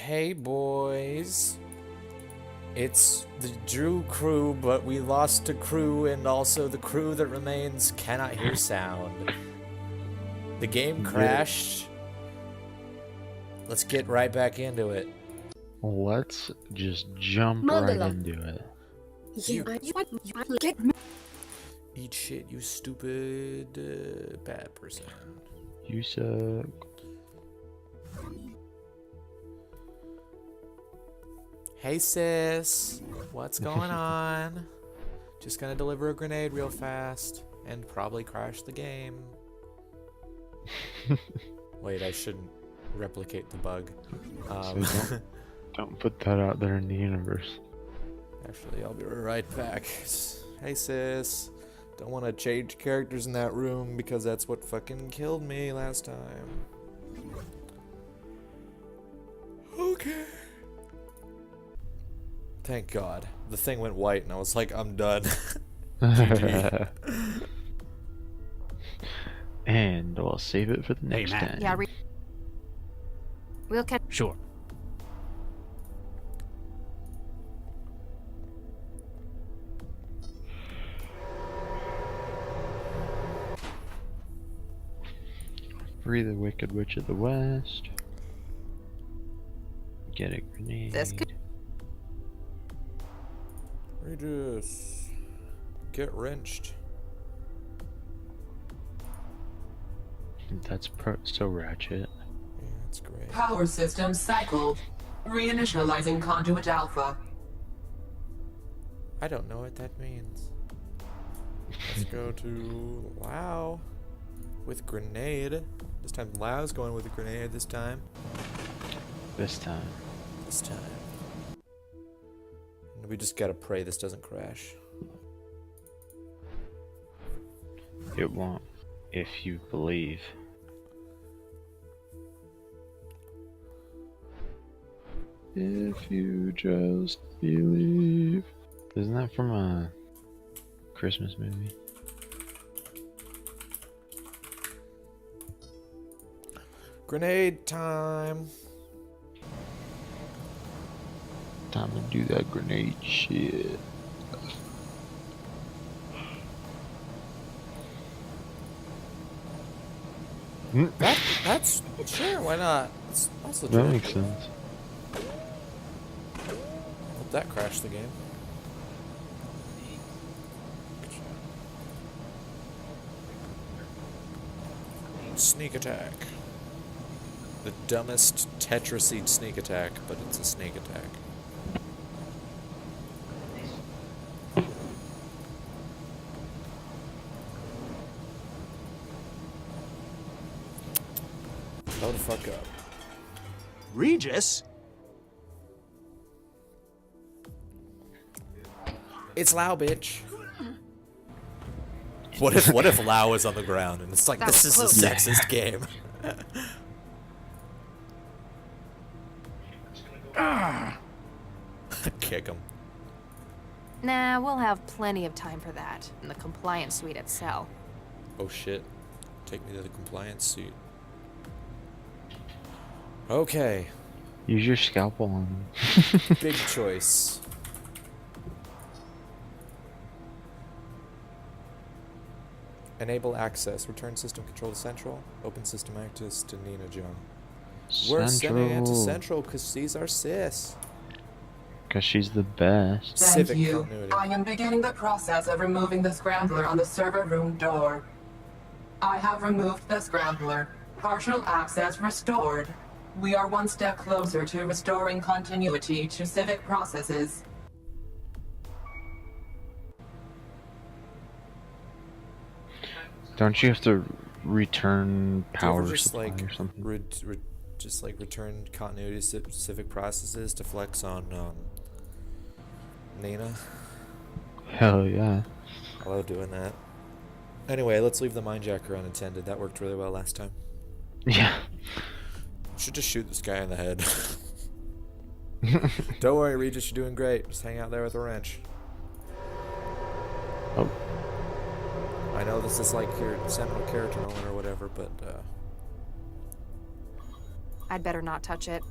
Hey boys, it's the Drew crew, but we lost a crew, and also the crew that remains cannot hear sound. The game crashed. Let's get right back into it. Let's just jump right into it. Eat shit, you stupid bad person. You suck. Hey sis, what's going on? Just gonna deliver a grenade real fast and probably crash the game. Wait, I shouldn't replicate the bug. So don't put that out there in the universe. Actually, I'll be right back. Hey sis, don't want to change characters in that room because that's what fucking killed me last time. Okay. Thank God. The thing went white and I was like, I'm done. GG. And we'll save it for the next time. Yeah, we'll catch. Sure. Free the Wicked Witch of the West. Get a grenade. This could. Regis, get wrenched. That's so ratchet. Yeah, that's great. Power system cycled. Reinitializing conduit alpha. I don't know what that means. Let's go to Lao with grenade. This time Lao's going with a grenade this time. This time. This time. And we just gotta pray this doesn't crash. It won't, if you believe. If you just believe. Isn't that from a Christmas movie? Grenade time! Time to do that grenade shit. That's sure, why not? That's legit. That makes sense. Hope that crashed the game. Sneak attack. The dumbest Tetraseed sneak attack, but it's a sneak attack. Blow the fuck up. Regis? It's Lao, bitch. What if Lao is on the ground and it's like, That this was is a close. sexist game? Kick him. Nah, we'll have plenty of time for that in the compliance suite at Cell. Oh shit. Take me to the compliance suite. Okay. Use your scalpel on him. Big choice. Enable access. Return system control to Central. Open system access to Nina Jung. We're sending it to Central because she's our sis. Because she's the best. Thank Civic you. continuity. I am beginning the process of removing the scrambler on the server room door. I have removed the scrambler. Partial access restored. We are one step closer to restoring continuity to civic processes. Don't you have to return Do you power ever just supply like or something? just like return continuity to civic processes to flex on Nina? Hell yeah. I love doing that. Anyway, let's leave the minejacker unattended. That worked really well last time. Yeah. Should just shoot this guy in the head. Don't worry, Regis, you're doing great. Just hang out there with a wrench. Oh. I know this is like your seminal character moment or whatever, but I'd better not touch it.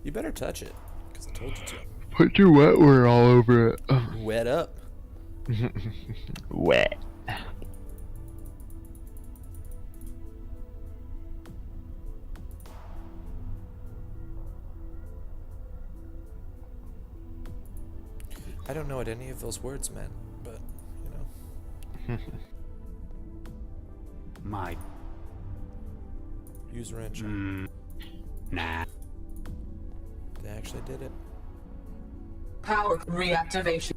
You better touch it, because I told you to. Put your wetware all over it. Wet up. Wet. I don't know what any of those words meant, but, you know. My. Use wrench. Nah. They actually did it. Power reactivation.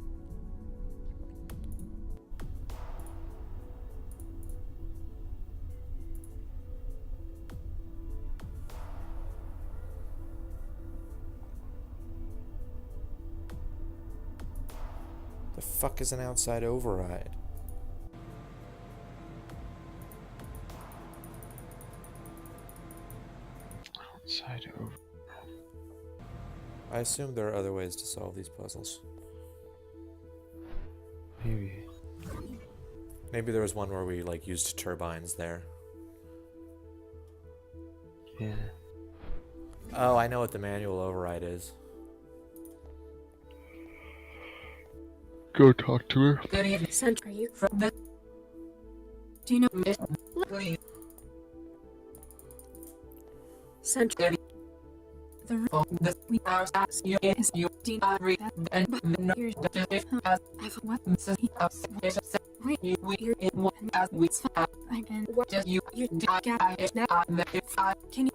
The fuck is an outside override? Outside over. I assume there are other ways to solve these puzzles. Maybe. Maybe there was one where we, like, used turbines there. Yeah. Oh, I know what the manual override is. Go talk to her. Good evening. Sent, are you? From the Do you know? please. Sent. The we are as you is you re and no as what we in one as we I can just you can you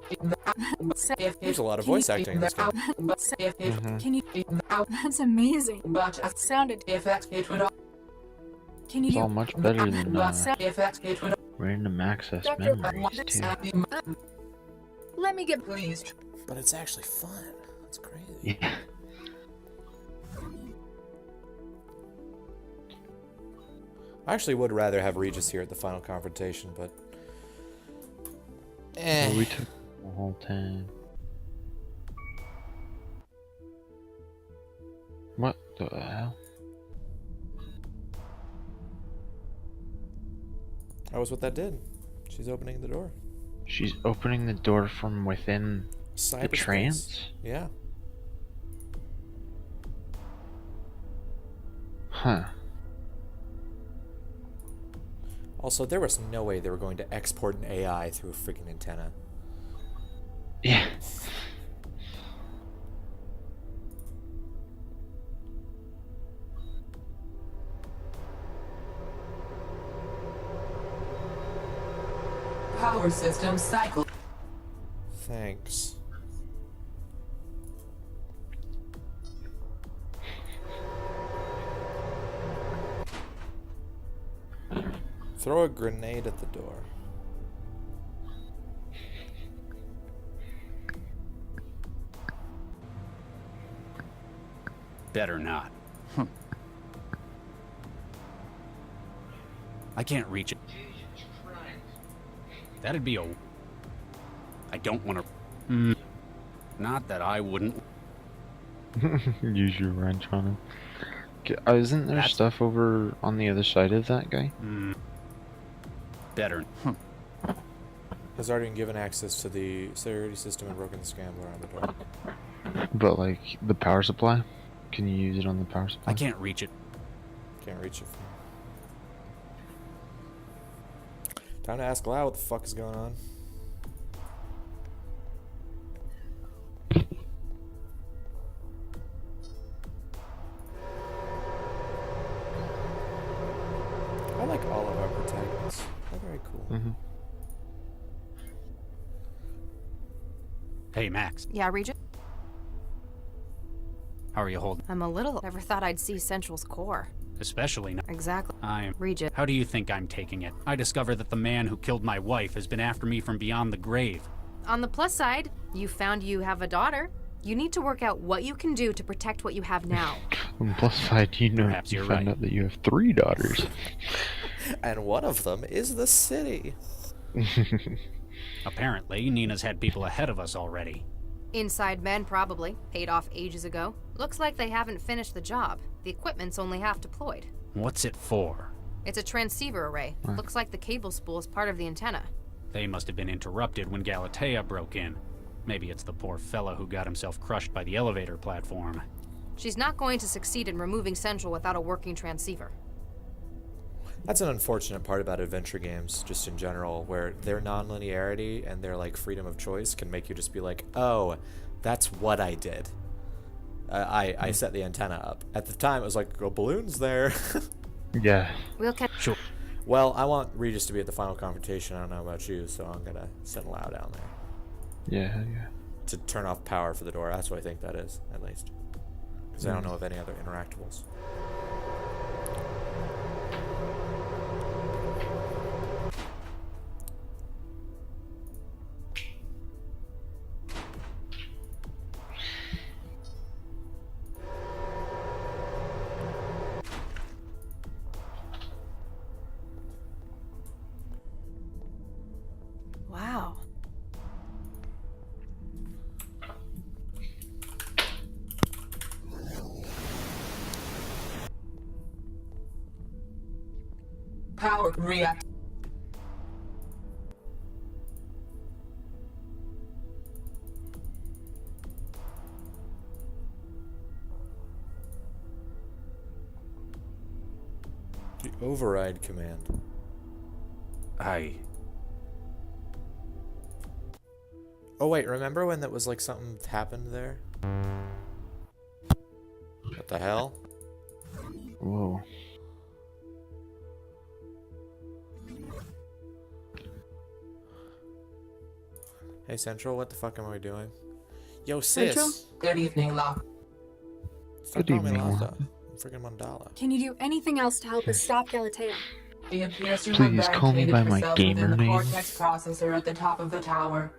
There's a lot of voice acting in this game. Can you? That's amazing. But It sounded. effect it would Can It's you? all much better than effect it would random access Dr. memories too. Let me get. please. But it's actually fun. That's crazy. Yeah. I actually would rather have Regis here at the final confrontation, but... Well, we took the whole time. What the hell? That was what that did. She's opening the door. She's opening the door from within the Cyberspace. trance? Yeah. Huh. Also, there was no way they were going to export an AI through a freaking antenna. Yeah. Power system cycle. Thanks. Throw a grenade at the door. Better not. I can't reach it. That'd be a... I don't want to... Not that I wouldn't... Use your wrench on him. Isn't there That's- stuff over on the other side of that guy? Better. Has already been given access to the security system and broken the scrambler on the door. But like the power supply? Can you use it on the power supply? I can't reach it. Can't reach it from here. Time to ask Lau what the fuck is going on. I like all of our protagonists. They're very cool. Mm-hmm. Hey, Max. Yeah, Regis. How are you holding? I'm a little. Never thought I'd see Central's core. Especially now. Exactly. I'm... Regis. How do you think I'm taking it? I discovered that the man who killed my wife has been after me from beyond the grave. On the plus side, you found you have a daughter. You need to work out what you can do to protect what you have now. On the plus side, you know, Perhaps you you're found right. out that you have 3 daughters. And one of them is the city. Apparently, Nina's had people ahead of us already. Inside men, probably. Paid off ages ago. Looks like they haven't finished the job. The equipment's only half deployed. What's it for? It's a transceiver array. Looks like the cable spool is part of the antenna. They must have been interrupted when Galatea broke in. Maybe it's the poor fellow who got himself crushed by the elevator platform. She's not going to succeed in removing Central without a working transceiver. That's an unfortunate part about adventure games, just in general, where their non-linearity and their like freedom of choice can make you just be like, oh, that's what I did. I set the antenna up. At the time, it was like, oh, balloon's there. Yeah. We'll catch. Sure. Well, I want Regis to be at the final confrontation. I don't know about you, so I'm gonna send Lau down there Yeah, yeah. to turn off power for the door. That's what I think that is, at least, because I don't know of any other interactables. Wow. Power react. The override command. Oh wait, remember when that was like something happened there? What the hell? Whoa. Hey Central, what the fuck am I doing? Yo sis! Central? Good evening, Locke. Stop Good calling me evening, Lala. Locke. I'm freaking Mandala. Can you do anything else to help us stop Galatea? He appears to Please have call me barricaded by my herself gamer within the name. Cortex processor at the top of the tower.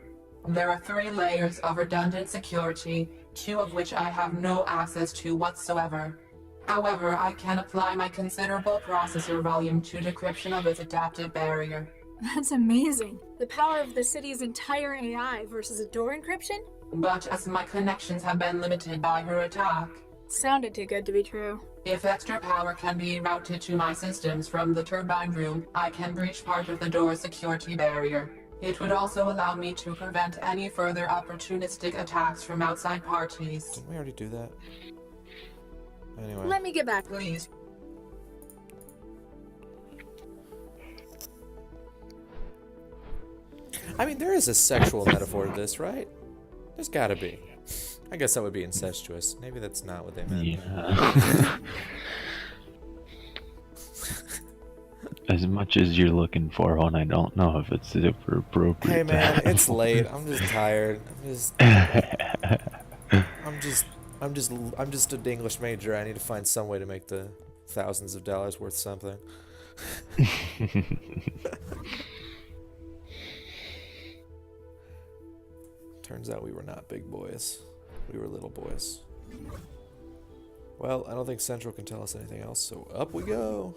There are 3 layers of redundant security, 2 of which I have no access to whatsoever. However, I can apply my considerable processor volume to decryption of its adaptive barrier. That's amazing. The power of the city's entire AI versus a door encryption? But as my connections have been limited by her attack, Sounded too good to be true. if extra power can be routed to my systems from the turbine room, I can breach part of the door's security barrier. It would also allow me to prevent any further opportunistic attacks from outside parties. Didn't we already do that? Anyway. Let me get back. Please. I mean, there is a sexual metaphor to this, right? There's gotta be. I guess that would be incestuous. Maybe that's not what they meant. Yeah. As much as you're looking for one, I don't know if it's super appropriate. Hey man, to it's have late. one. I'm just tired. I'm just an English major. I need to find some way to make the thousands of dollars worth something. Turns out we were not big boys. We were little boys. Well, I don't think Central can tell us anything else, so up we go.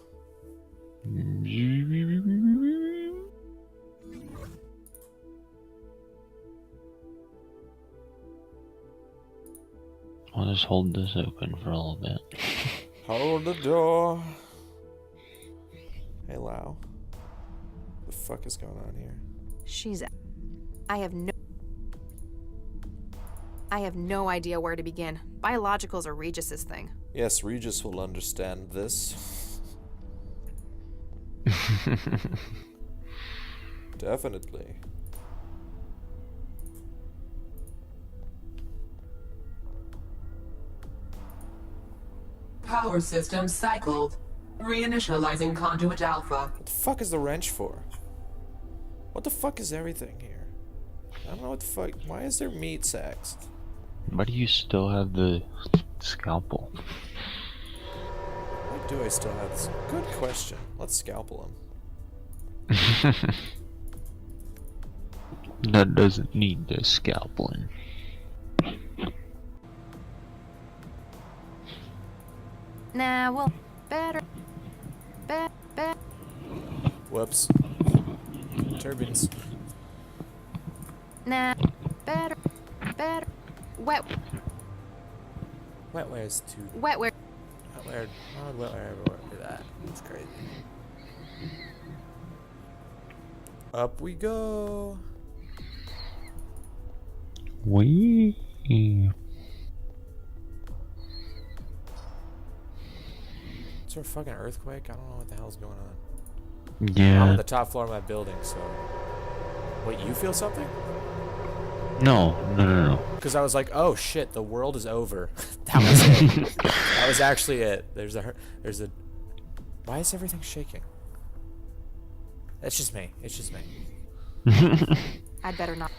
I'll just hold this open for a little bit. Hold the door. Hey Lau. The fuck is going on here? She's. I have no idea where to begin. Biologicals are Regis's thing. Yes, Regis will understand this. Definitely. Power system cycled. Reinitializing conduit alpha. What the fuck is the wrench for? What the fuck is everything here? I don't know what the fuck. Why is there meat sacks? Why do you still have the scalpel? Why do I still have this? Good question. Let's scalpel him. That doesn't need the scalpeling. Nah, well, better. Whoops. Turbines. Nah, better. Wet. Wetware's too. Wetware. Wetware. Why would wetware ever work with that? That's crazy. Up we go. Wee. Is there a fucking earthquake? I don't know what the hell's going on. I'm Yeah. on the top floor of my building, so. Wait, you feel something? No. Because I was like, oh shit, the world is over. That was it. That was actually it. There's a. Why is everything shaking? It's just me. It's just me. I'd better not.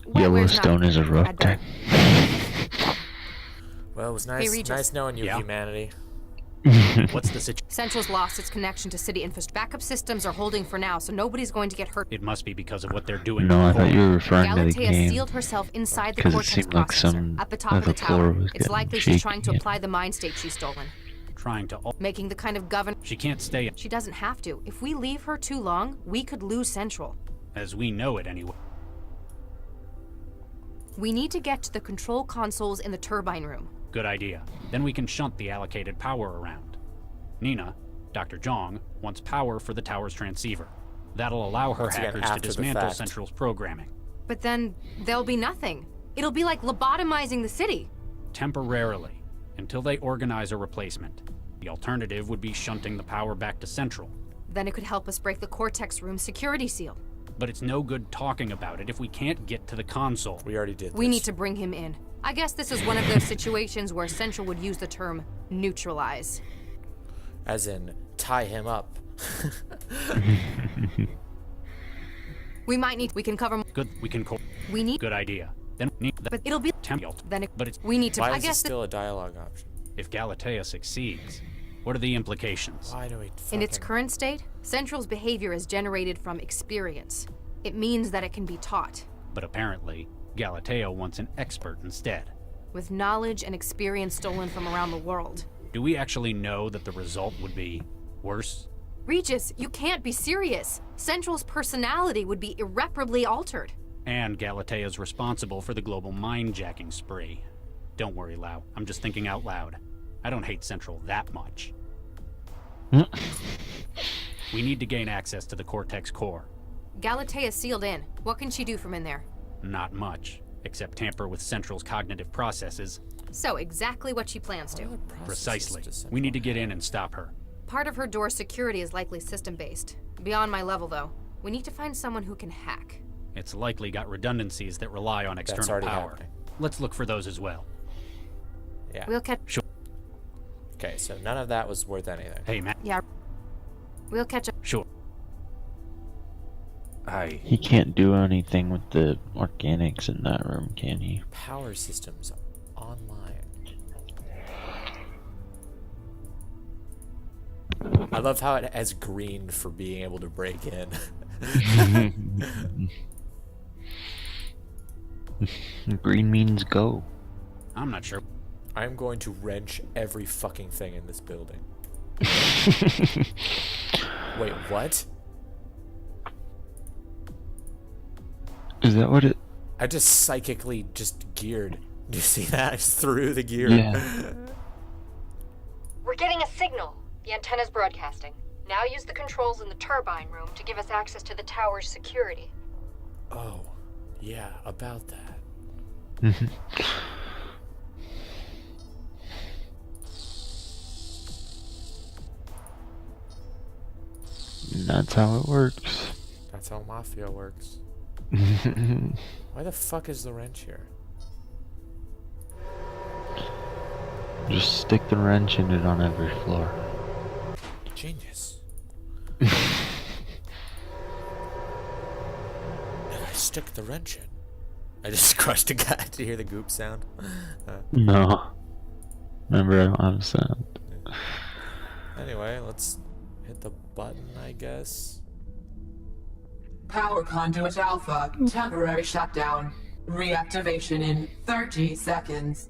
Well, where's Yellowstone not- is a rough I'd better- time. Well, it was Hey, Regis. nice knowing you, Yeah? humanity. What's the situation? Central's lost its connection to city infrastructure. Backup systems are holding for now, so nobody's going to get hurt. It must be because of what they're doing. No, I thought you were referring to the Galatea game. sealed herself inside the 'Cause it cortex seemed like processor some at the top of of the the floor tower. was It's getting likely shaky she's trying to again. apply the mind state she's stolen, Trying to. making the kind of govern. She can't stay She doesn't have to. If we leave her too long, we could lose Central. as we know it anyway. We need to get to the control consoles in the turbine room. Good idea. Then we can shunt the allocated power around. Nina, Dr. Zhang, wants power for the tower's transceiver. That'll allow her Once again, hackers to after the dismantle fact. Central's programming. But then there'll be nothing. It'll be like lobotomizing the city. Temporarily, until they organize a replacement. The alternative would be shunting the power back to Central. Then it could help us break the cortex room security seal. But it's no good talking about it if we can't get to the console. We already did. We this. need to bring him in. I guess this is one of those situations where Central would use the term neutralize. As in, tie him up. We can cover. Good, we can We need. Good idea. Then need the But it'll be. temp. Then it, But it's we need to. Why I is it guess still a dialogue option? if Galatea succeeds, what are the implications? Why do we in its fucking- current state, Central's behavior is generated from experience. It means that it can be taught. But apparently, Galatea wants an expert instead. With knowledge and experience stolen from around the world. Do we actually know that the result would be worse? Regis, you can't be serious. Central's personality would be irreparably altered. And Galatea's responsible for the global mind-jacking spree. Don't worry, Lau. I'm just thinking out loud. I don't hate Central that much. We need to gain access to the Cortex core. Galatea sealed in. What can she do from in there? Not much, except tamper with Central's cognitive processes. So, exactly what she plans What are to. the processes Precisely. to send We need to one? get in and stop her. Part of her door's security is likely system-based. Beyond my level, though. We need to find someone who can hack. It's likely got redundancies that rely on external already power. happening. Let's look for those as well. Yeah. We'll catch. Okay, so none of that was worth anything. Hey, Matt. Yeah. We'll catch up. Sure. I... He can't do anything with the organics in that room, can he? Power systems online. I love how it has green for being able to break in. Green means go. I'm not sure. I'm going to wrench every fucking thing in this building. Wait, what? Is that what it? I just psychically just geared. Do you see that? I just threw the gear. Yeah. We're getting a signal. The antenna's broadcasting. Now use the controls in the turbine room to give us access to the tower's security. Oh, yeah, about that. That's how it works. That's how Mafia works. Why the fuck is the wrench here? Just stick the wrench in it on every floor. Genius. And I stick the wrench in. I just crushed a guy. Did you hear the goop sound? No. Remember, I don't have sound. Anyway, let's hit the button, I guess. Power conduit alpha, temporary shutdown. Reactivation in 30 seconds.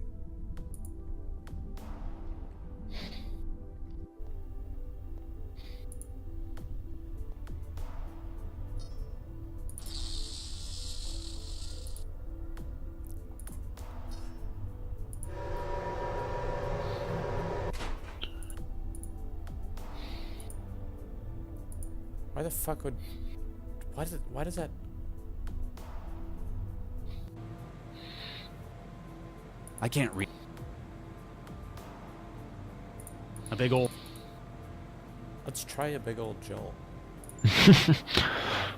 Why the fuck would... Why does that... I can't read. A big old. Let's try a big old jolt.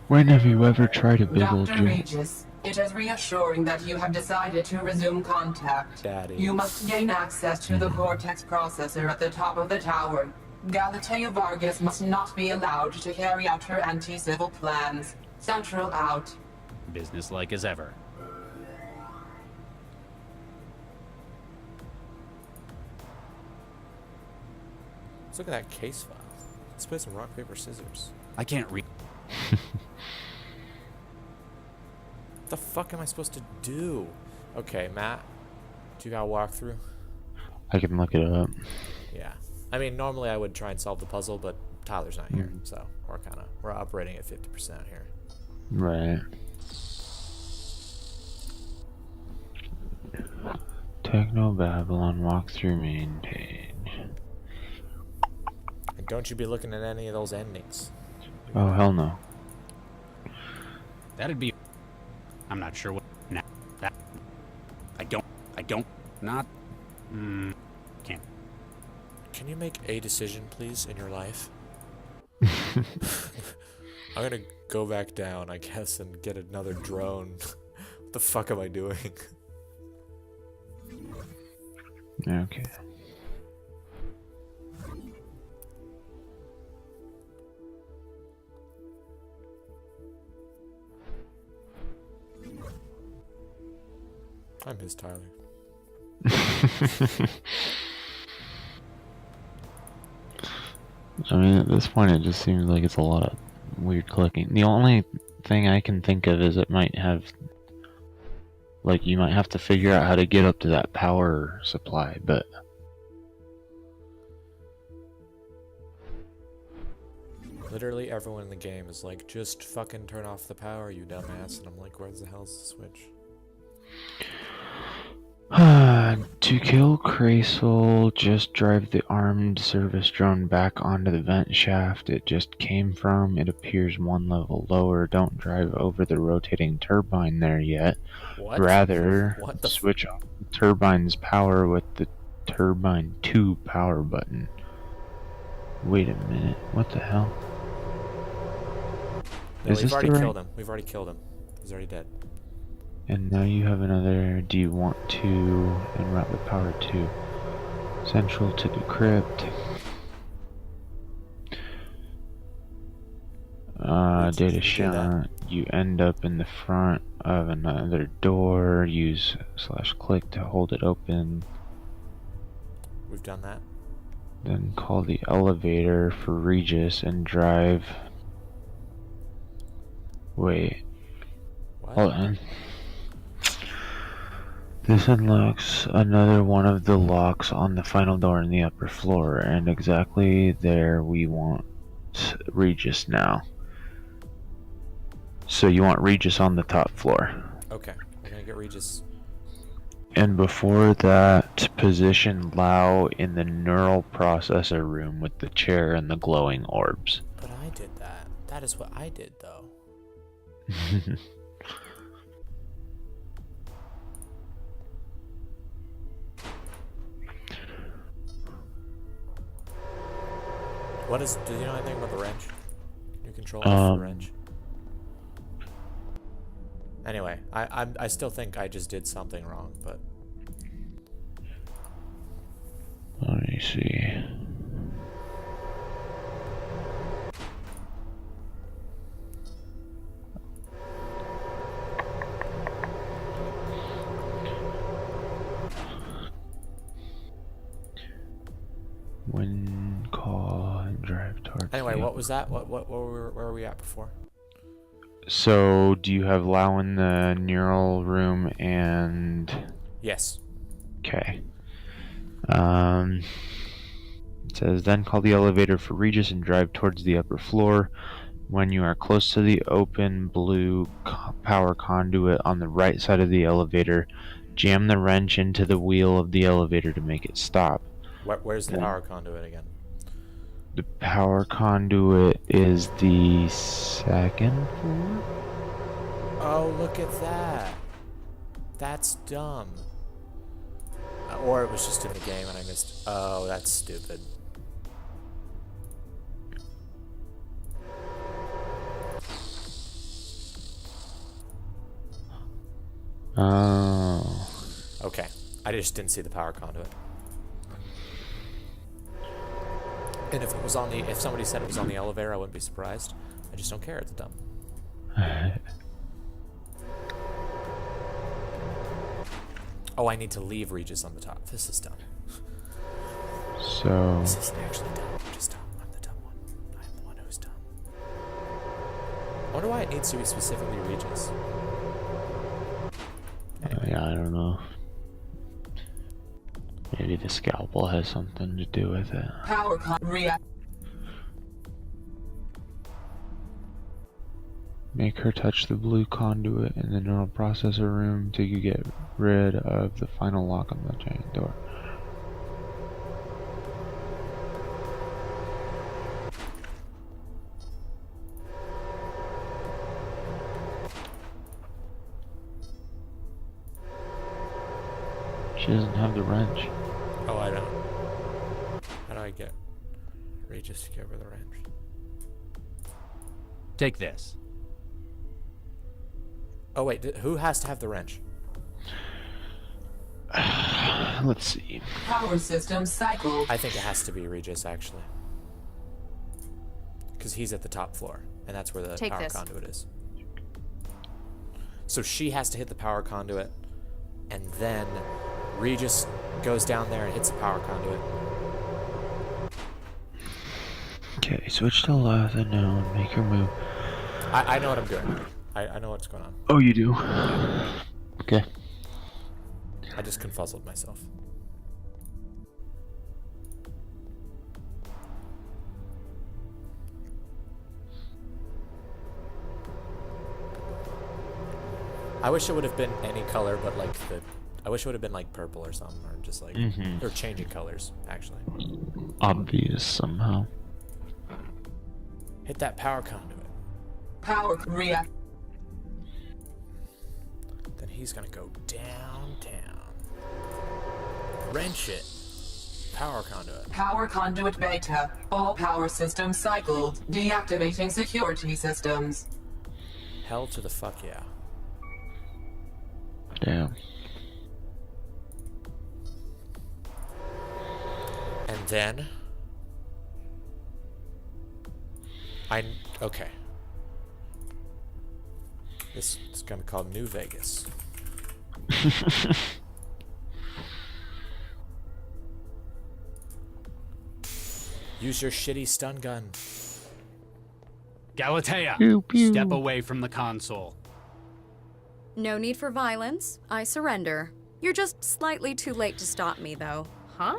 When have you ever tried a big old Dr. jolt? Regis, it is reassuring that you have decided to resume contact. Daddy. You must gain access to the Cortex processor at the top of the tower. Galatea Vargas must not be allowed to carry out her anti-civil plans. Central out. Businesslike as ever. Let's look at that case file. Let's play some rock, paper, scissors. I can't read. What the fuck am I supposed to do? Okay, Matt, do you got a walkthrough? I can look it up. Yeah. I mean, normally I would try and solve the puzzle, but Tyler's not here, so we're operating at 50% here. Right. Technobabylon walkthrough main page. And don't you be looking at any of those endings. Oh, hell no. That'd be. I'm not sure what. Nah, that. I don't. Not. Can't. Can you make a decision, please, in your life? I'm gonna go back down, I guess, and get another drone. What the fuck am I doing? Okay. I miss Tyler. I mean, at this point, it just seems like it's a lot of weird clicking. The only thing I can think of is it might have, like, you might have to figure out how to get up to that power supply, but Literally everyone in the game is like, just fucking turn off the power, you dumbass. And I'm like, where the hell's the switch? to kill Crazel, just drive the armed service drone back onto the vent shaft it just came from. It appears one level lower. Don't drive over the rotating turbine there yet. What? Rather, What the switch off the turbine's power with the turbine 2 power button. Wait a minute, what the hell? No, Is we've this already the right? killed him. We've already killed him. He's already dead. And now you have another. Do you want to en route the power to central to decrypt? Data do shot. You end up in the front of another door. Use /click to hold it open. We've done that. Then call the elevator for Regis and drive. Wait. What? Hold on. This unlocks another one of the locks on the final door in the upper floor, and exactly there we want Regis now. So you want Regis on the top floor. Okay, we're gonna get Regis. And before that, position Lau in the neural processor room with the chair and the glowing orbs. But I did that. That is what I did, though. What is? Do you know anything about the wrench? Can you control the wrench? Anyway, I still think I just did something wrong, but Let me see. When call and drive towards. anyway, the what was that? Where were we at before? So, do you have Lau in the neural room and... Yes. Okay. It says, then call the elevator for Regis and drive towards the upper floor. When you are close to the open blue power conduit on the right side of the elevator, jam the wrench into the wheel of the elevator to make it stop. Where's the power conduit again? The power conduit is the second floor? Oh, look at that. That's dumb. Or it was just in the game and I missed. Oh, that's stupid. Oh. Okay. I just didn't see the power conduit. And if it was on the, if somebody said it was on the elevator, I wouldn't be surprised. I just don't care. It's dumb. Oh, I need to leave Regis on the top. This is dumb. So. This isn't actually dumb. I'm just dumb. I'm the dumb one. I'm the one who's dumb. I wonder why it needs to be specifically Regis. Anyway. Yeah, I don't know. Maybe the scalpel has something to do with it. Power react. Make her touch the blue conduit in the neural processor room till you get rid of the final lock on the giant door. She doesn't have the wrench. Oh, I don't. How do I get Regis to give her the wrench? Take this. Oh, wait. Who has to have the wrench? Let's see. Power system cycle. I think it has to be Regis, actually. Because he's at the top floor, and that's where the Take power this. conduit is. So she has to hit the power conduit, and then Regis goes down there and hits the power conduit. Okay, switch to left and now make her move. I know what I'm doing. I know what's going on. Oh, you do? Okay. I just confuzzled myself. I wish it would have been any color, but like I wish it would have been like purple or something, or just like, or changing colors, actually. Obvious somehow. Hit that power conduit. Power react. Then he's gonna go downtown. Wrench it. Power conduit. Power conduit beta. All power systems cycled. Deactivating security systems. Hell to the fuck yeah. Damn. And then okay. This is gonna be called New Vegas. Use your shitty stun gun. Galatea, Pew, pew. step away from the console. No need for violence. I surrender. You're just slightly too late to stop me, though. Huh?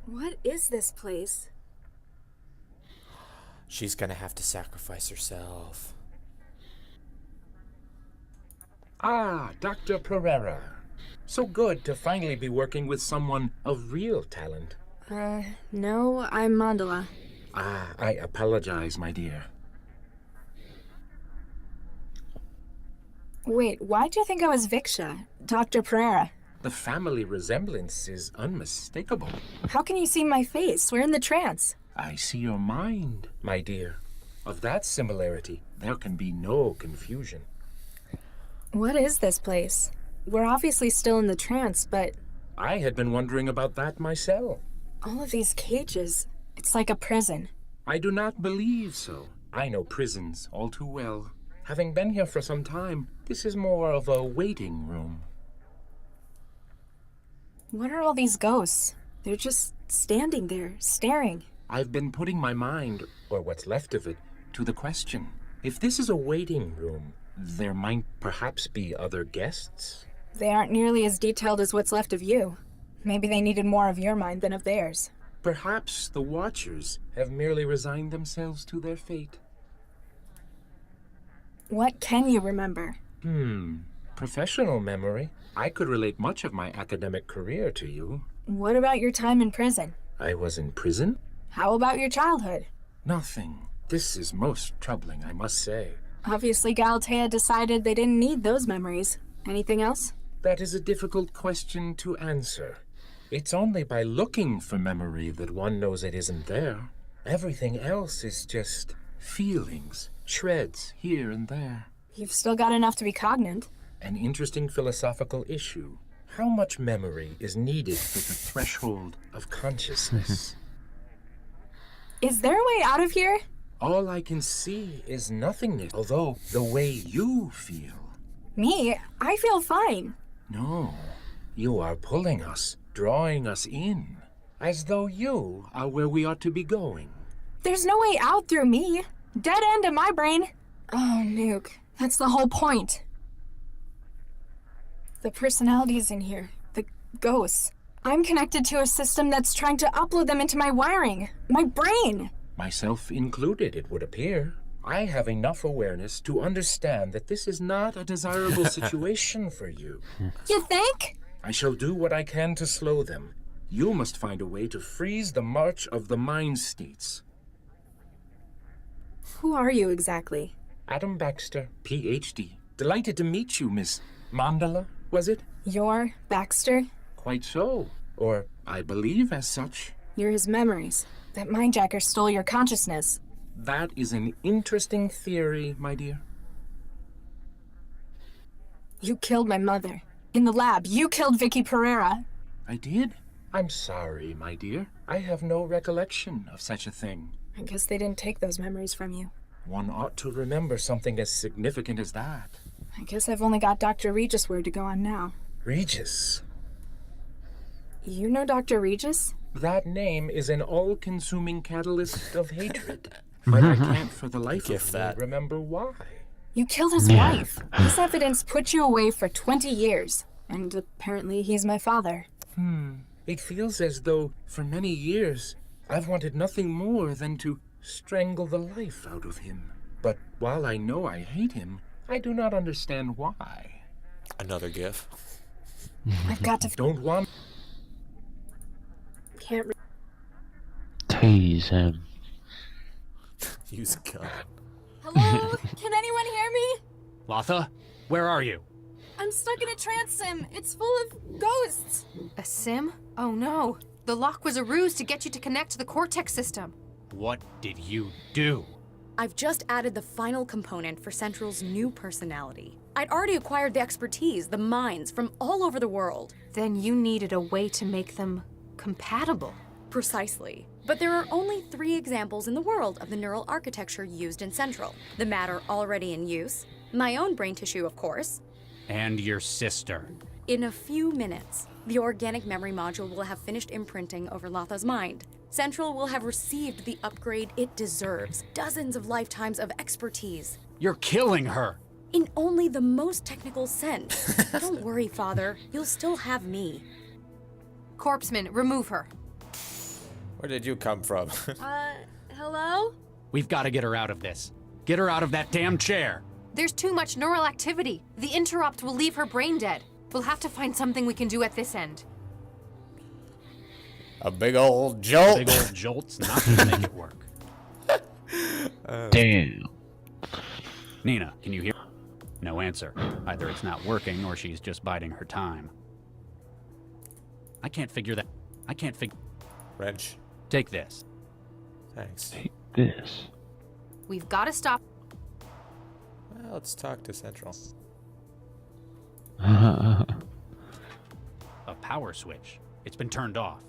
What is this place? She's gonna have to sacrifice herself. Ah, Dr. Pereira. So good to finally be working with someone of real talent. No, I'm Mandala. Ah, I apologize, my dear. Wait, why'd you think I was Viksha? Dr. Pereira? The family resemblance is unmistakable. How can you see my face? We're in the trance. I see your mind, my dear. Of that similarity, there can be no confusion. What is this place? We're obviously still in the trance, but I had been wondering about that myself. all of these cages, it's like a prison. I do not believe so. I know prisons all too well. Having been here for some time, this is more of a waiting room. What are all these ghosts? They're just standing there, staring. I've been putting my mind, or what's left of it, to the question. If this is a waiting room, there might perhaps be other guests? They aren't nearly as detailed as what's left of you. Maybe they needed more of your mind than of theirs. Perhaps the Watchers have merely resigned themselves to their fate. What can you remember? Professional memory. I could relate much of my academic career to you. What about your time in prison? I was in prison? How about your childhood? Nothing. This is most troubling, I must say. Obviously, Galatea decided they didn't need those memories. Anything else? That is a difficult question to answer. It's only by looking for memory that one knows it isn't there. Everything else is just feelings, shreds here and there. You've still got enough to be cognate. An interesting philosophical issue. How much memory is needed for the threshold of consciousness? Is there a way out of here? All I can see is nothingness, although the way you feel. Me? I feel fine. No, you are pulling us, drawing us in, as though you are where we ought to be going. There's no way out through me. Dead end in my brain. Oh, Nuke. That's the whole point. The personalities in here. The ghosts. I'm connected to a system that's trying to upload them into my wiring. My brain. Myself included, it would appear. I have enough awareness to understand that this is not a desirable situation for you. You think? I shall do what I can to slow them. You must find a way to freeze the march of the mind states. Who are you exactly? Adam Baxter, Ph.D. Delighted to meet you, Miss Mandala, was it? You're Baxter? Quite so. Or I believe as such. You're his memories. That mindjacker stole your consciousness. That is an interesting theory, my dear. You killed my mother. In the lab, you killed Vicky Pereira. I did? I'm sorry, my dear. I have no recollection of such a thing. I guess they didn't take those memories from you. One ought to remember something as significant as that. I guess I've only got Dr. Regis' word to go on now. Regis? You know Dr. Regis? That name is an all-consuming catalyst of hatred. But I can't for the life of me remember why. You killed his wife. This evidence put you away for 20 years. And apparently he's my father. It feels as though, for many years, I've wanted nothing more than to strangle the life out of him. But while I know I hate him, I do not understand why. Another gif. I've got to... Don't want... Can't... Tase him. Use gun. Hello? Can anyone hear me? Latha, where are you? I'm stuck in a trance sim. It's full of ghosts. A sim? Oh no. The lock was a ruse to get you to connect to the Cortex system. What did you do? I've just added the final component for Central's new personality. I'd already acquired the expertise, the minds from all over the world. Then you needed a way to make them compatible. Precisely. But there are only 3 examples in the world of the neural architecture used in Central. The matter already in use, my own brain tissue, of course. And your sister. In a few minutes, the organic memory module will have finished imprinting over Latha's mind. Central will have received the upgrade it deserves. Dozens of lifetimes of expertise. You're killing her! In only the most technical sense. Don't worry, Father. You'll still have me. Corpseman, remove her. Where did you come from? Hello? We've got to get her out of this. Get her out of that damn chair! There's too much neural activity. The interrupt will leave her brain dead. We'll have to find something we can do at this end. A big old jolt. Big old jolt's not gonna make it work. Damn. Nina, can you hear? No answer. Either it's not working or she's just biding her time. I can't figure that. Wrench. Take this. Thanks. Take this. We've got to stop. Well, let's talk to Central. A power switch. It's been turned off.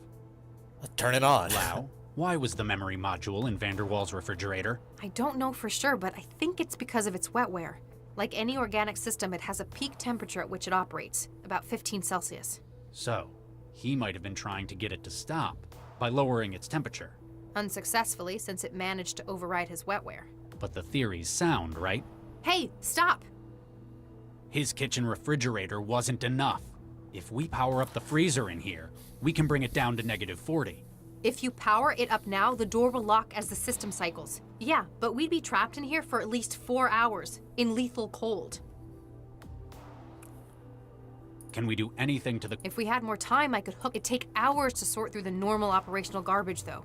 Let's turn it on. Lau, why was the memory module in Vanderwall's refrigerator? I don't know for sure, but I think it's because of its wetware. Like any organic system, it has a peak temperature at which it operates, about 15 Celsius. So, he might have been trying to get it to stop by lowering its temperature. Unsuccessfully, since it managed to override his wetware. But the theory's sound, right? Hey, stop! His kitchen refrigerator wasn't enough. If we power up the freezer in here, we can bring it down to -40. If you power it up now, the door will lock as the system cycles. Yeah, but we'd be trapped in here for at least 4 hours, in lethal cold. Can we do anything to the... If we had more time, I could hook... It'd take hours to sort through the normal operational garbage, though.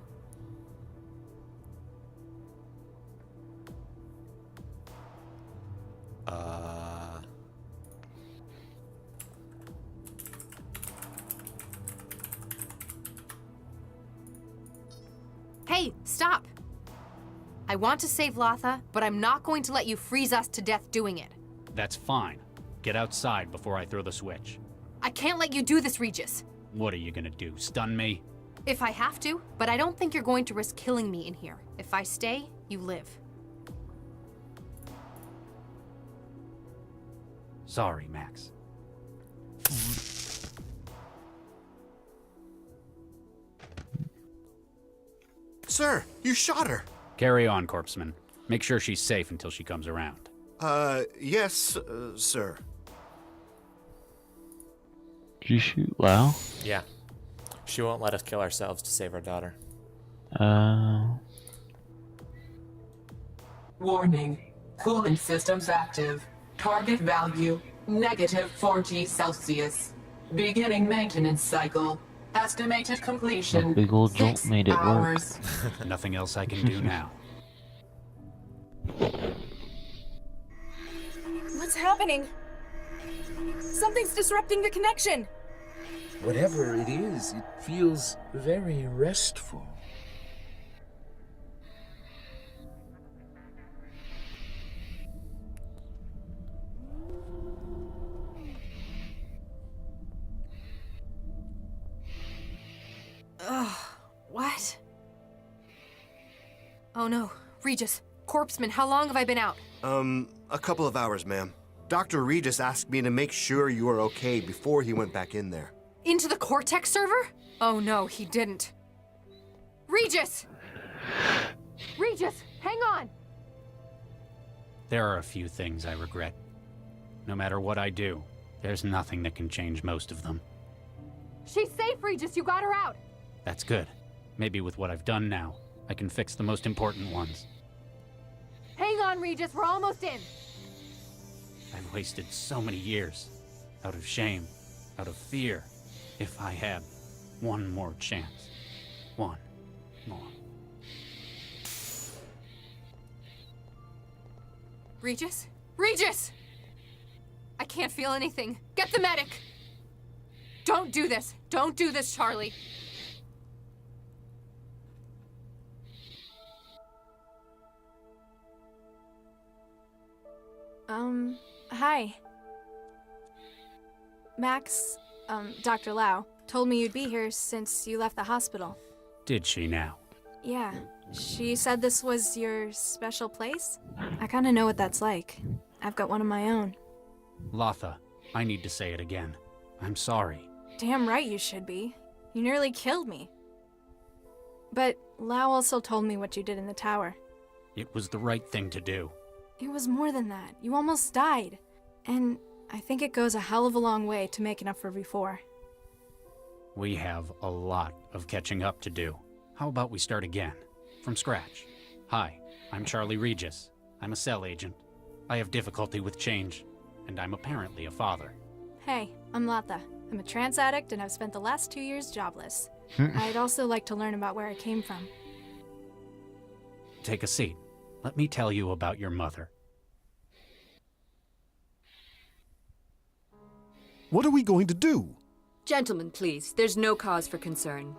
Hey, stop! I want to save Latha, but I'm not going to let you freeze us to death doing it. That's fine. Get outside before I throw the switch. I can't let you do this, Regis. What are you gonna do, stun me? If I have to, but I don't think you're going to risk killing me in here. If I stay, you live. Sorry, Max. Sir, you shot her. Carry on, Corpseman. Make sure she's safe until she comes around. Yes, sir. Did you shoot Lau? Yeah. She won't let us kill ourselves to save our daughter. Warning. Cooling systems active. Target value, -40°C. Beginning maintenance cycle. Estimated completion, A big old jolt 6 made it work. hours. Nothing else I can do now. What's happening? Something's disrupting the connection. Whatever it is, it feels very restful. Ugh, what? Oh no, Regis, Corpseman, how long have I been out? A couple of hours, ma'am. Dr. Regis asked me to make sure you were okay before he went back in there. Into the Cortex server? Oh no, he didn't. Regis! Regis, hang on! There are a few things I regret. No matter what I do, there's nothing that can change most of them. She's safe, Regis, you got her out! That's good. Maybe with what I've done now, I can fix the most important ones. Hang on, Regis, we're almost in! I've wasted so many years. Out of shame, out of fear. If I had one more chance. One more. Regis? Regis! I can't feel anything. Get the medic! Don't do this. Don't do this, Charlie. Hi. Max, Dr. Lau, told me you'd be here since you left the hospital. Did she now? Yeah. She said this was your special place? I kinda know what that's like. I've got one of my own. Latha, I need to say it again. I'm sorry. Damn right you should be. You nearly killed me. But Lau also told me what you did in the tower. It was the right thing to do. It was more than that. You almost died. And I think it goes a hell of a long way to making up for before. We have a lot of catching up to do. How about we start again? From scratch. Hi, I'm Charlie Regis. I'm a cell agent. I have difficulty with change, and I'm apparently a father. Hey, I'm Latha. I'm a trance addict and I've spent the last 2 years jobless. I'd also like to learn about where I came from. Take a seat. Let me tell you about your mother. What are we going to do? Gentlemen, please. There's no cause for concern.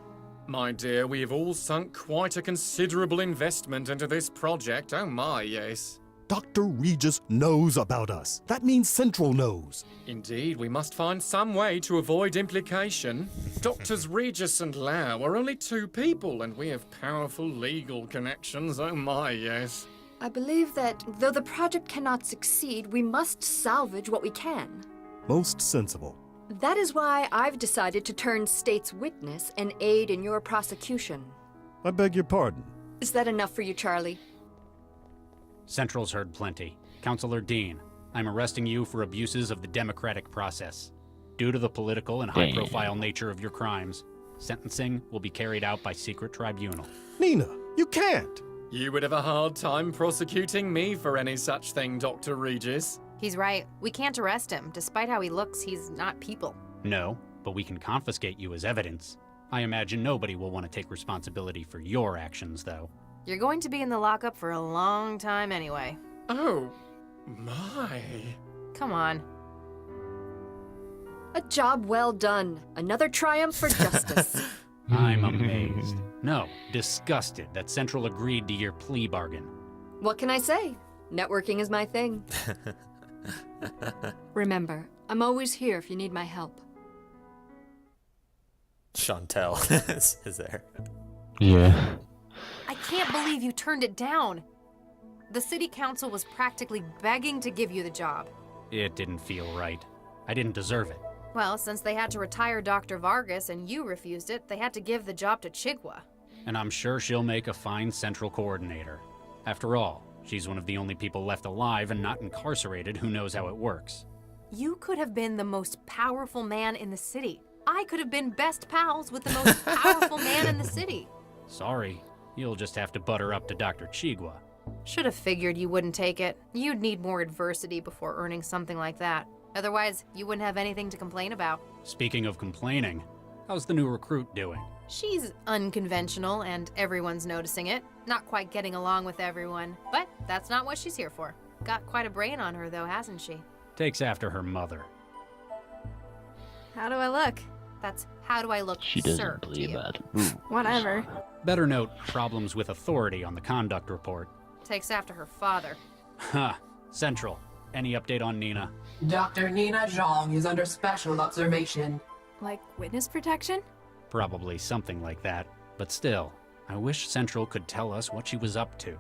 My dear, we have all sunk quite a considerable investment into this project. Oh my, yes. Dr. Regis knows about us. That means Central knows. Indeed, we must find some way to avoid implication. Doctors Regis and Lau are only two people, and we have powerful legal connections. Oh my, yes. I believe that though the project cannot succeed, we must salvage what we can. Most sensible. That is why I've decided to turn state's witness and aid in your prosecution. I beg your pardon. Is that enough for you, Charlie? Central's heard plenty. Counselor Dean, I'm arresting you for abuses of the democratic process. Due to the political and high-profile nature of your crimes, sentencing will be carried out by secret tribunal. Nina, you can't! You would have a hard time prosecuting me for any such thing, Dr. Regis. He's right. We can't arrest him. Despite how he looks, he's not people. No, but we can confiscate you as evidence. I imagine nobody will want to take responsibility for your actions, though. You're going to be in the lockup for a long time anyway. Oh, my. Come on. A job well done. Another triumph for justice. I'm amazed. No, disgusted that Central agreed to your plea bargain. What can I say? Networking is my thing. Remember, I'm always here if you need my help. Chantel is there. Yeah. I can't believe you turned it down. The city council was practically begging to give you the job. It didn't feel right. I didn't deserve it. Well, since they had to retire Dr. Vargas and you refused it, they had to give the job to Chigwa. And I'm sure she'll make a fine Central coordinator. After all, she's one of the only people left alive and not incarcerated who knows how it works. You could have been the most powerful man in the city. I could have been best pals with the most powerful man in the city. Sorry, you'll just have to butter up to Dr. Chigwa. Should have figured you wouldn't take it. You'd need more adversity before earning something like that. Otherwise, you wouldn't have anything to complain about. Speaking of complaining, how's the new recruit doing? She's unconventional and everyone's noticing it. Not quite getting along with everyone, but that's not what she's here for. Got quite a brain on her though, hasn't she? Takes after her mother. How do I look? That's how do I look, She sir, doesn't to believe you? that. Whatever. Better note problems with authority on the conduct report. Takes after her father. Ha! Central. Any update on Nina? Dr. Nina Zhang is under special observation. Like witness protection? Probably something like that. But still, I wish Central could tell us what she was up to.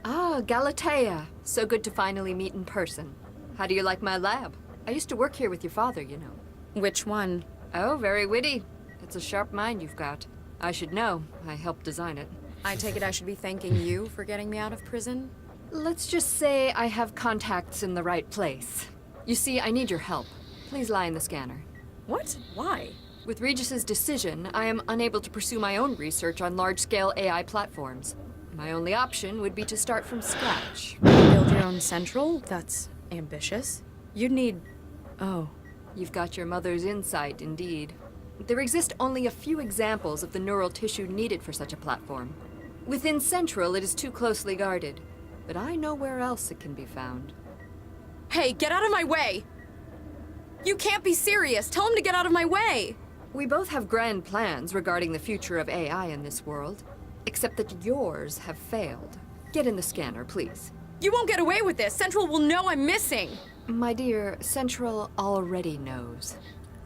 Ah, Galatea. So good to finally meet in person. How do you like my lab? I used to work here with your father, you know. Which one? Oh, very witty. It's a sharp mind you've got. I should know. I helped design it. I take it I should be thanking you for getting me out of prison? Let's just say I have contacts in the right place. You see, I need your help. Please lie in the scanner. What? Why? With Regis's decision, I am unable to pursue my own research on large-scale AI platforms. My only option would be to start from scratch. Build your own Central? That's ambitious. You'd need... Oh. You've got your mother's insight, indeed. There exist only a few examples of the neural tissue needed for such a platform. Within Central, it is too closely guarded, but I know where else it can be found. Hey, get out of my way! You can't be serious! Tell him to get out of my way! We both have grand plans regarding the future of AI in this world, except that yours have failed. Get in the scanner, please. You won't get away with this! Central will know I'm missing! My dear, Central already knows.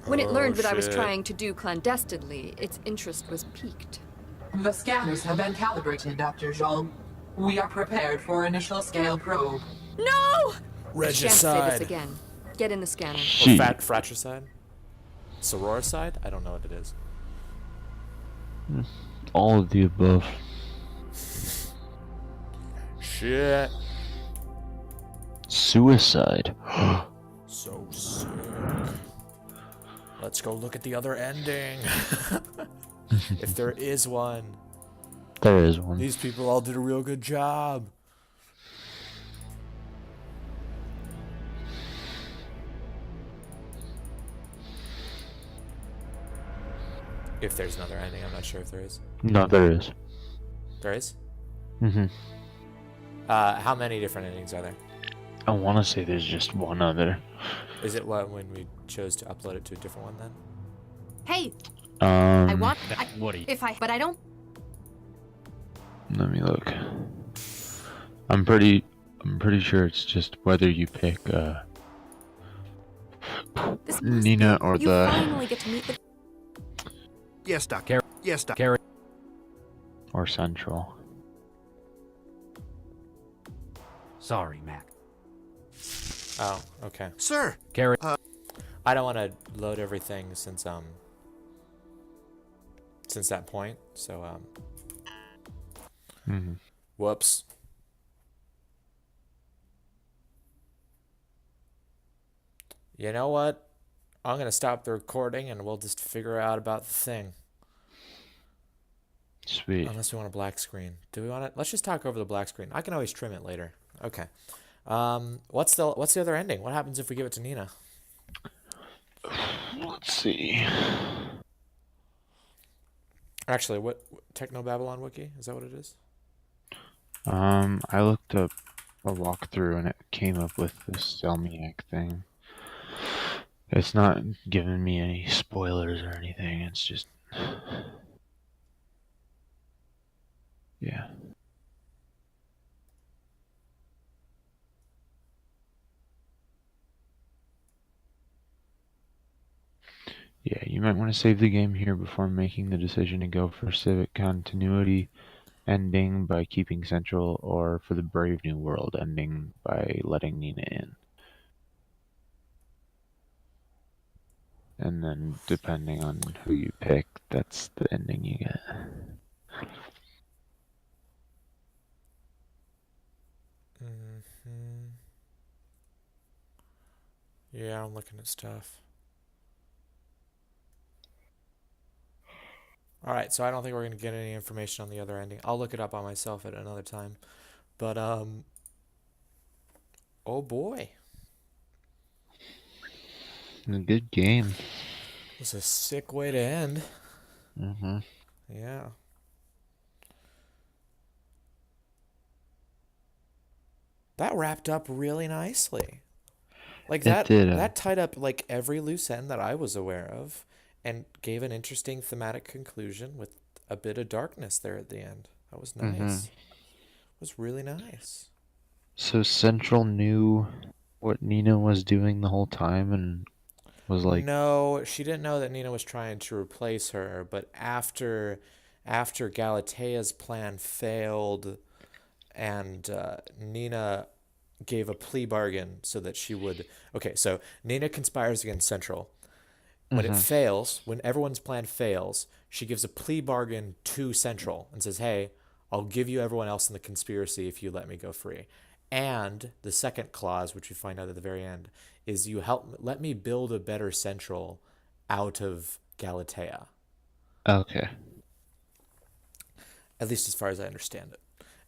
When it learned what I was trying to do clandestinely, its interest was piqued. The scanners have been calibrated, Dr. Zhang. We are prepared for initial scale probe. No! I shan't say this Regicide. again. Get in the scanner. Or fratricide? Sororicide? I don't know what it is. All of the above. Shit. Suicide. So sick. Let's go look at the other ending. If there is one. There is one. These people all did a real good job. If there's another ending, I'm not sure if there is. No, there is. There is? Mm-hmm. How many different endings are there? I want to say there's just one other. Is it what when we chose to upload it to a different one then? Hey, I want. Woody. But I don't. Let me look. I'm pretty sure it's just whether you pick Nina or You the finally get to meet the... Yes, Doctor. Yes, Doctor. Carrie. or Central. Sorry, Mac. Oh, okay. Sir! Carrie. I don't want to load everything since that point, so whoops. You know what? I'm gonna stop the recording and we'll just figure out about the thing. Sweet. Unless we want a black screen. Do we want it? Let's just talk over the black screen. I can always trim it later. Okay. What's the other ending? What happens if we give it to Nina? Let's see. Actually, what Technobabylon wiki? Is that what it is? I looked up a walkthrough and it came up with this Selmiak thing. It's not giving me any spoilers or anything. It's just, yeah. Yeah, you might want to save the game here before making the decision to go for Civic Continuity ending by keeping Central, or for the Brave New World ending by letting Nina in. And then, depending on who you pick, that's the ending you get. Yeah, I'm looking at stuff. All right, so I don't think we're going to get any information on the other ending. I'll look it up on myself at another time. But, oh boy. A good game. It's a sick way to end. Mm-hmm. Yeah. That wrapped up really nicely. Like that that tied up like every loose end that I was aware of and gave an interesting thematic conclusion with a bit of darkness there at the end. That was nice. Mm-hmm. It was really nice. So Central knew what Nina was doing the whole time and was like... No, she didn't know that Nina was trying to replace her, but after Galatea's plan failed and Nina gave a plea bargain so that she would... Okay, so Nina conspires against Central. When it fails, when everyone's plan fails, she gives a plea bargain to Central and says, hey, I'll give you everyone else in the conspiracy if you let me go free. And the second clause, which we find out at the very end, is you let me build a better Central out of Galatea. Okay. At least as far as I understand it.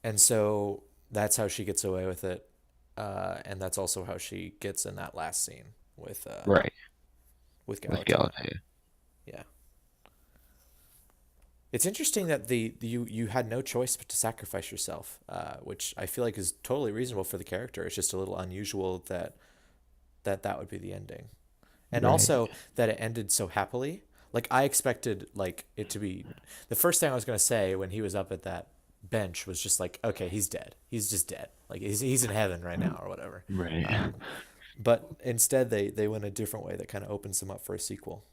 And so that's how she gets away with it. And that's also how she gets in that last scene with right. With Galatea. With Galatea. Yeah. It's interesting that you had no choice but to sacrifice yourself, which I feel like is totally reasonable for the character. It's just a little unusual that would be the ending. And also that it ended so happily. Like I expected like it to be... The first thing I was going to say when he was up at that bench was just like, okay, he's dead. He's just dead. Like he's in heaven right now or whatever. Right. But instead they went a different way that kind of opens them up for a sequel.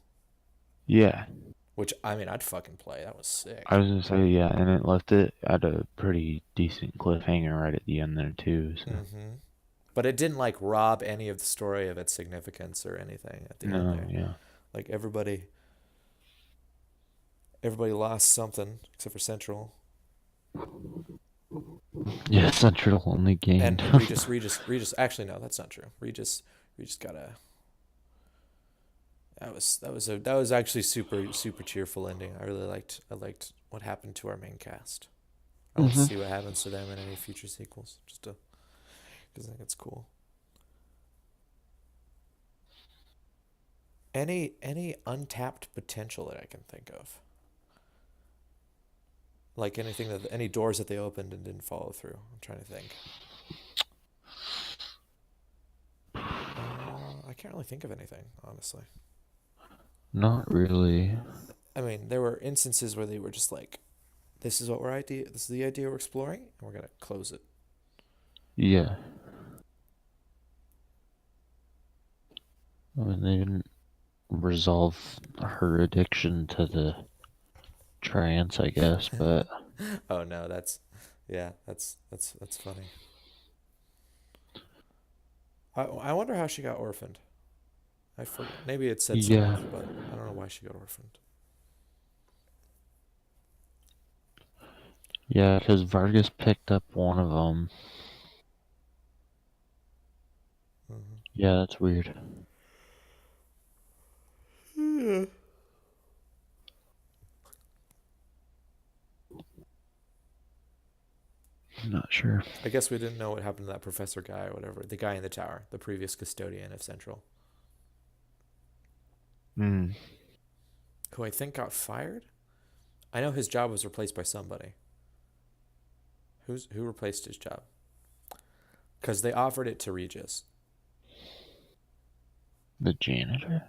Yeah. Which, I mean, I'd fucking play. That was sick. I was going to say, yeah, and it left it at a pretty decent cliffhanger right at the end there, too. So. Mm-hmm. But it didn't, like, rob any of the story of its significance or anything at the end there. Yeah. Like, everybody lost something, except for Central. Yeah, Central only gained. And Regis, actually, no, that's not true. Regis got a... That was actually super cheerful ending. I liked what happened to our main cast. I want to see what happens to them in any future sequels, because I think it's cool. Any untapped potential that I can think of, like any doors that they opened and didn't follow through. I'm trying to think. I can't really think of anything, honestly. Not really. I mean, there were instances where they were just like, this is the idea we're exploring, and we're going to close it. Yeah. I mean, they didn't resolve her addiction to the trance, I guess, but... Oh, no, that's funny. I wonder how she got orphaned. I forget. Maybe it said something, but I don't know why she got orphaned. Yeah, because Vargas picked up one of them. Mm-hmm. Yeah, that's weird. Yeah. I'm not sure. I guess we didn't know what happened to that professor guy or whatever. The guy in the tower, the previous custodian of Central. Who I think got fired? I know his job was replaced by somebody. Who replaced his job? Because they offered it to Regis. The janitor?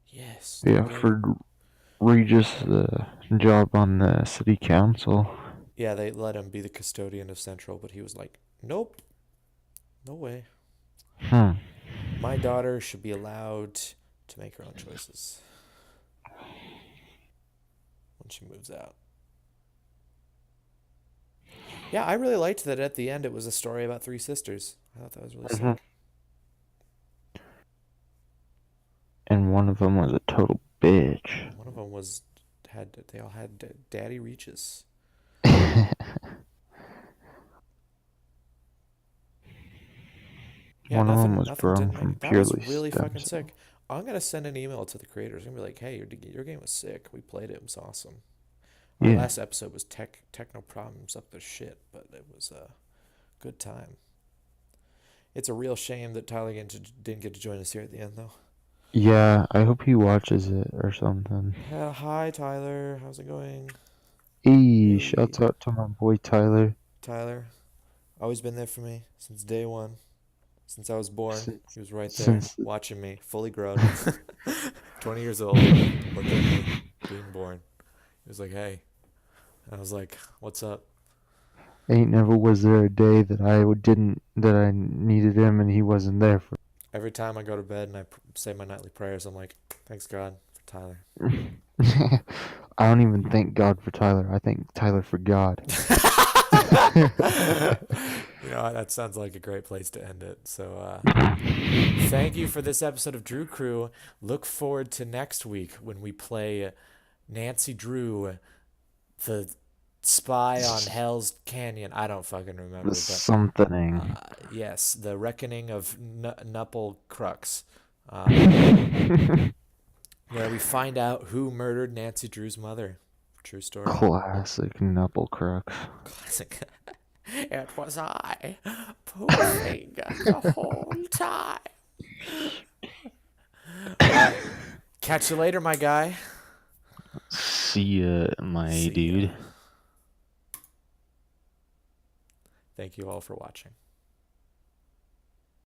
Yes. They offered Regis the job on the city council. Yeah, they let him be the custodian of Central, but he was like, nope. No way. My daughter should be allowed to make her own choices when she moves out. Yeah, I really liked that at the end it was a story about 3 sisters. I thought that was really sick. And one of them was a total bitch. One of them they all had daddy reaches. Yeah, One of them was nothing grown didn't from make, that purely was really stem fucking cells. sick. I'm gonna send an email to the creators. I'm gonna be like, hey, your game was sick. We played it. It was awesome. Our Yeah. last episode was techno problems up the shit, but it was a good time. It's a real shame that Tyler didn't get to join us here at the end, though. Yeah, I hope he watches it or something. Hi, Tyler. How's it going? Hey, shout out to my boy Tyler. Tyler, always been there for me since day one. Since I was born, he was right there since- watching me, fully grown. 20 years old, looking at me, being born. He was like, hey. And I was like, what's up? Ain't never was there a day that I needed him and he wasn't there for. Every time I go to bed and I say my nightly prayers, I'm like, thanks God for Tyler. I don't even thank God for Tyler. I thank Tyler for God. You know, that sounds like a great place to end it. So thank you for this episode of Drew Crew. Look forward to next week when we play Nancy Drew, the spy on Hell's Canyon. I don't fucking remember. The something. Yes, the Reckoning of Nupple Crux. Where we find out who murdered Nancy Drew's mother. True story. Classic Nupple Crux. Classic. It was I, poofing the whole time. Catch you later, my guy. See ya, my dude. Thank you all for watching.